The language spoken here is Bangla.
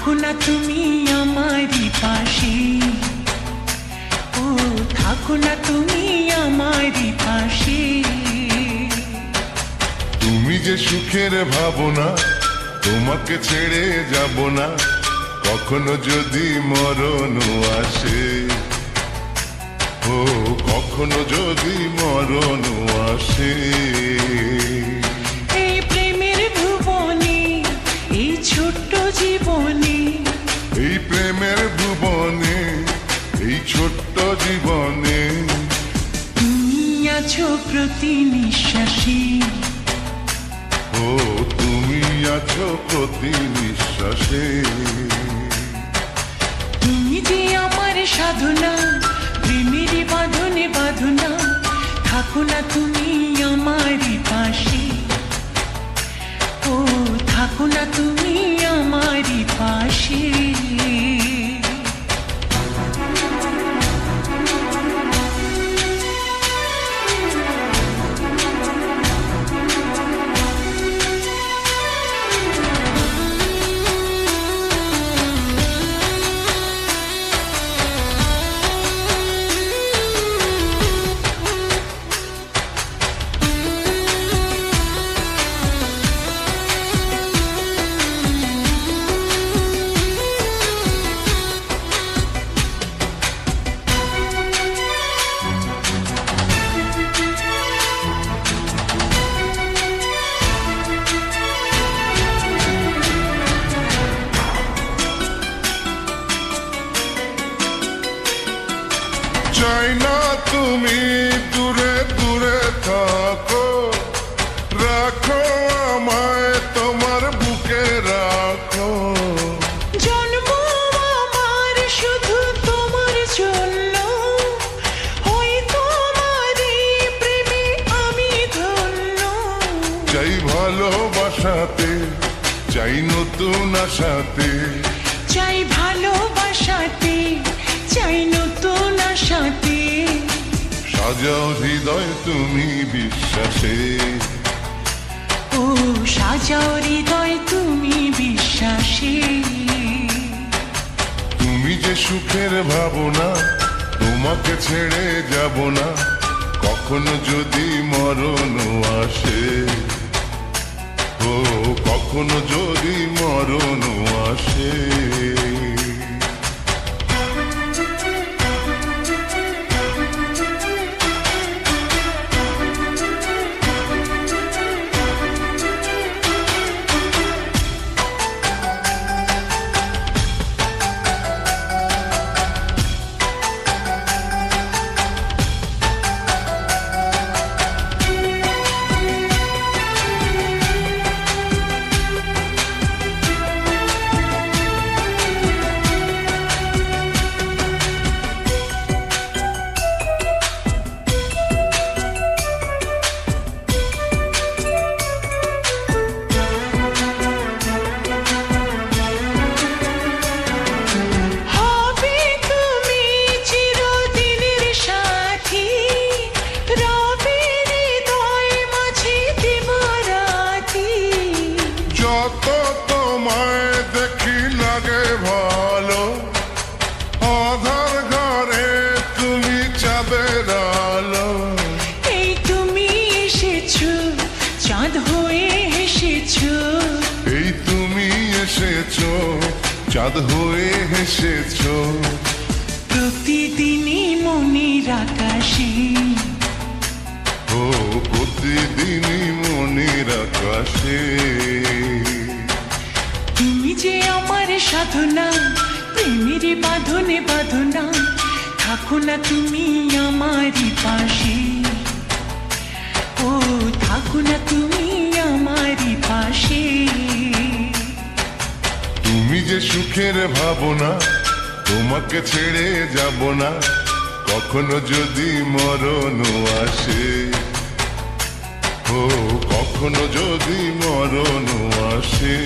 থাকো না তুমি আমারই পাশে, ও থাকো না তুমি আমারই পাশে। তুমি যে সুখের ভাবনা, তোমাকে ছেড়ে যাব না, কখনো যদি মরণ আসে, ও কখনো যদি মরণ আসে। এই প্রেমের ভুবনে, এই ছোট্ট জীবনে, এই প্রেমের ভুবনে, এই ছোট্ট জীবনে তুমি আছো প্রতি নিঃশ্বাসে, ও তুমি আছো প্রতি নিঃশ্বাসে। তুমি যে আমার সাধনা, প্রেমের বাঁধনে বাঁধনা, থাকো না তুমি আমারই পাশে, ও থাকো না তুমি আমারই পাশে। চাই না তুমি দূরে দূরে থাকো, রাখো আমায় তোমার বুকে রাখো। জন্ম আমার শুধু তোমার জন্য, ওই তোমারই প্রেমে আমি ধন্য। চাই ভালোবাসাতে, চাই নতুন আশাতে, চাই ভালোবাসাতে, চাই নতুন আশাতে। সাজাও হৃদয় তুমি বিশ্বাসে, ও সাজাও হৃদয় তুমি বিশ্বাসে। তুমি যে সুখের ভাবনা, তোমাকে ছেড়ে যাব না, কখনো যদি মরণ আসে, ও কখনো যদি মরণ আসে। যত তোমায় দেখি লাগে ভালো, আধার ঘরে তুমি চাঁদের আলো। এই তুমি এসেছো, চাঁদ হয়ে এসেছো, এই তুমি এসেছো, চাঁদ হয়ে এসেছো। প্রতিদিনই মনের আকাশে, ও প্রতিদিনই মনের আকাশে। তুমি যে আমার সাধনা, প্রেমের বাঁধনে বাঁধনা, থাকো না তুমি আমারই পাশে, ও থাকো না তুমি আমারই পাশে। তুমি যে সুখের ভাবনা, তোমাকে ছেড়ে যাব না, কখনো যদি মরণ আসে, ও কখনো যদি মরণ আসে।